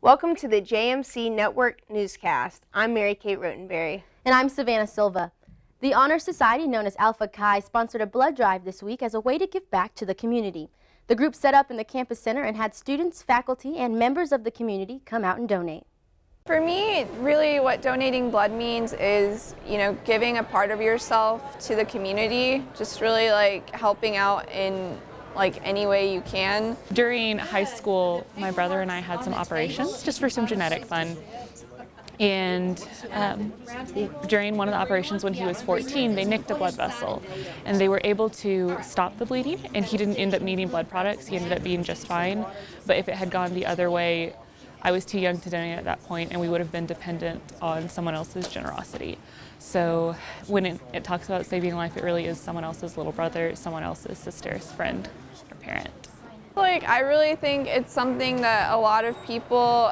Welcome to the JMC Network Newscast. I'm Mary Kate Rotenberry. And I'm Savannah Silva. The Honor Society, known as Alpha Chi, sponsored a blood drive this week as a way to give back to the community. The group set up in the campus center and had students, faculty, and members of the community come out and donate. For me, really what donating blood means is, giving a part of yourself to the community, just really helping out in any way you can. During high school, my brother and I had some operations just for some genetic fun. And during one of the operations when he was 14, they nicked a blood vessel and they were able to stop the bleeding, and he didn't end up needing blood products. He ended up being just fine. But if it had gone the other way, I was too young to donate at that point, and we would have been dependent on someone else's generosity. So when it talks about saving a life, it really is someone else's little brother, someone else's sister's friend or parent. I really think it's something that a lot of people,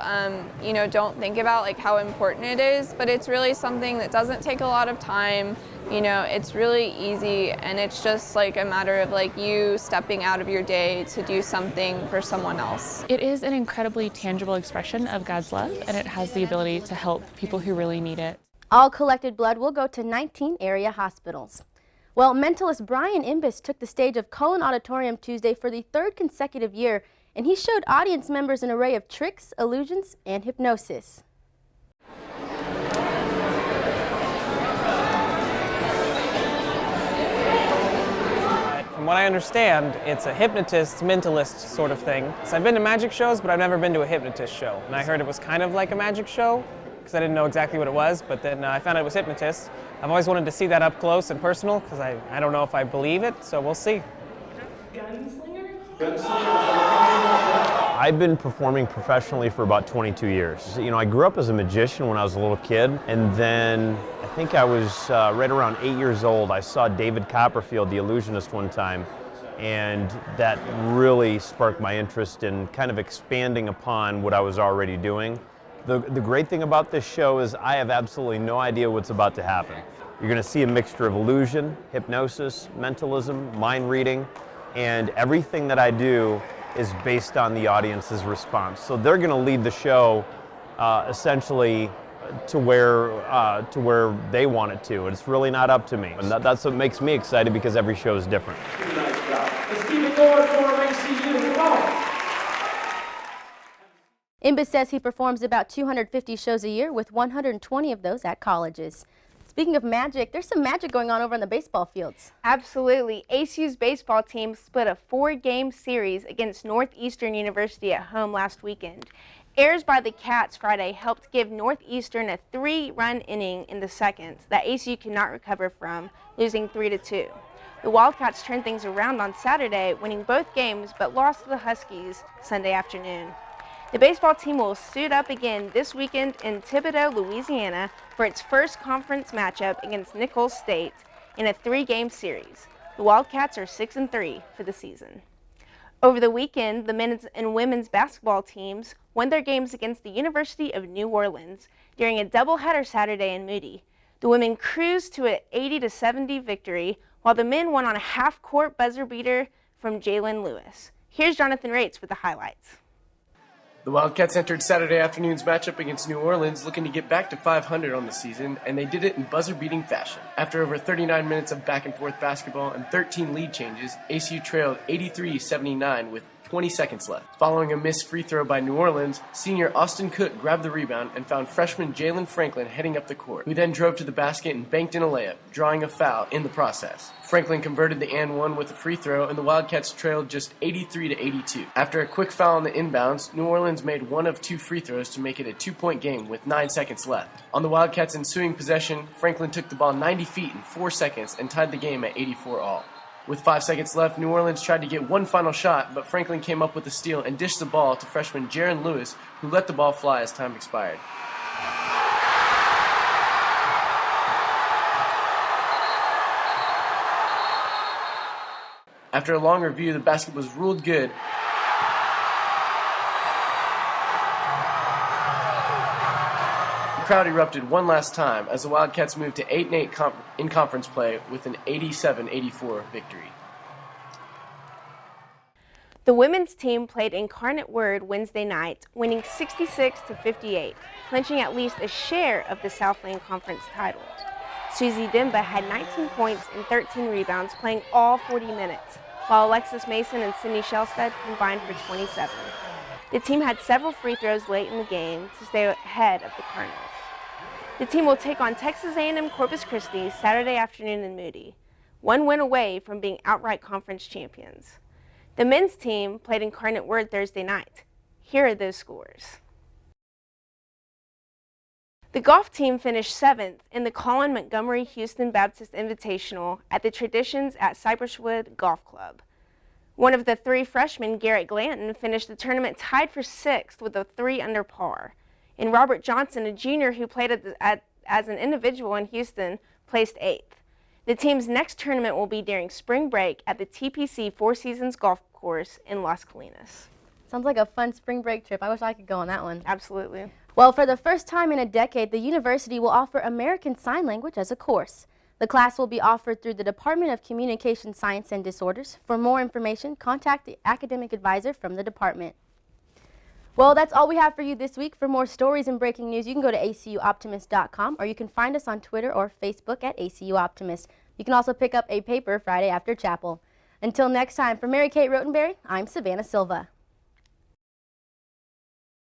don't think about, how important it is, but it's really something that doesn't take a lot of time. It's really easy, and it's just a matter of you stepping out of your day to do something for someone else. It is an incredibly tangible expression of God's love, and it has the ability to help people who really need it. All collected blood will go to 19 area hospitals. Well, Mentalist Bryan Invis took the stage of Cullen Auditorium Tuesday for the third consecutive year, and he showed audience members an array of tricks, illusions, and hypnosis. From what I understand, it's a hypnotist, mentalist sort of thing. So I've been to magic shows, but I've never been to a hypnotist show. And I heard it was kind of like a magic show, because I didn't know exactly what it was, but then I found out it was hypnotist. I've always wanted to see that up close and personal, because I don't know if I believe it, so we'll see. I've been performing professionally for about 22 years. I grew up as a magician when I was a little kid, and then I think I was right around 8 years old. I saw David Copperfield, the illusionist, one time, and that really sparked my interest in kind of expanding upon what I was already doing. The great thing about this show is I have absolutely no idea what's about to happen. You're going to see a mixture of illusion, hypnosis, mentalism, mind reading, and everything that I do is based on the audience's response. So they're going to lead the show essentially to where they want it to. It's really not up to me. And that's what makes me excited, because every show is different. Nice job. Let's keep it going for ACU. Come on. Invis says he performs about 250 shows a year, with 120 of those at colleges. Speaking of magic, there's some magic going on over on the baseball fields. Absolutely. ACU's baseball team split a 4-game series against Northeastern University at home last weekend. Errors by the Cats Friday helped give Northeastern a 3-run inning in the second that ACU could not recover from, losing 3-2. The Wildcats turned things around on Saturday, winning both games, but lost to the Huskies Sunday afternoon. The baseball team will suit up again this weekend in Thibodaux, Louisiana, for its first conference matchup against Nicholls State in a 3-game series. The Wildcats are 6-3 for the season. Over the weekend, the men's and women's basketball teams won their games against the University of New Orleans during a doubleheader Saturday in Moody. The women cruised to an 80-70 victory, while the men won on a half-court buzzer beater from Jalen Lewis. Here's Jonathan Rates with the highlights. The Wildcats entered Saturday afternoon's matchup against New Orleans looking to get back to 500 on the season, and they did it in buzzer-beating fashion. After over 39 minutes of back-and-forth basketball and 13 lead changes, ACU trailed 83-79 with 20 seconds left. Following a missed free throw by New Orleans, senior Austin Cook grabbed the rebound and found freshman Jalen Franklin heading up the court, who then drove to the basket and banked in a layup, drawing a foul in the process. Franklin converted the and one with a free throw, and the Wildcats trailed just 83-82. After a quick foul on the inbounds, New Orleans made one of 2 free throws to make it a 2-point game with 9 seconds left. On the Wildcats' ensuing possession, Franklin took the ball 90 feet in 4 seconds and tied the game at 84 all. With 5 seconds left, New Orleans tried to get one final shot, but Franklin came up with a steal and dished the ball to freshman Jalen Lewis, who let the ball fly as time expired. After a long review, the basket was ruled good. The crowd erupted one last time as the Wildcats moved to 8-8 in conference play with an 87-84 victory. The women's team played Incarnate Word Wednesday night, winning 66-58, clinching at least a share of the Southland Conference title. Susie Dimba had 19 points and 13 rebounds, playing all 40 minutes, while Alexis Mason and Sydney Shellstead combined for 27. The team had several free throws late in the game to stay ahead of the Cardinals. The team will take on Texas A&M Corpus Christi Saturday afternoon in Moody, one win away from being outright conference champions. The men's team played Incarnate Word Thursday night. Here are those scores. The golf team finished 7th in the Colin Montgomery Houston Baptist Invitational at the Traditions at Cypresswood Golf Club. One of the 3 freshmen, Garrett Glanton, finished the tournament tied for 6th with a 3 under par. And Robert Johnson, a junior who played as an individual in Houston, placed 8th. The team's next tournament will be during spring break at the TPC Four Seasons Golf Course in Las Colinas. Sounds like a fun spring break trip. I wish I could go on that one. Absolutely. Well, for the first time in a decade, the university will offer American Sign Language as a course. The class will be offered through the Department of Communication Science and Disorders. For more information, contact the academic advisor from the department. Well, that's all we have for you this week. For more stories and breaking news, you can go to acuoptimist.com, or you can find us on Twitter or Facebook at ACU Optimist. You can also pick up a paper Friday after chapel. Until next time, for Mary Kate Rotenberry, I'm Savannah Silva.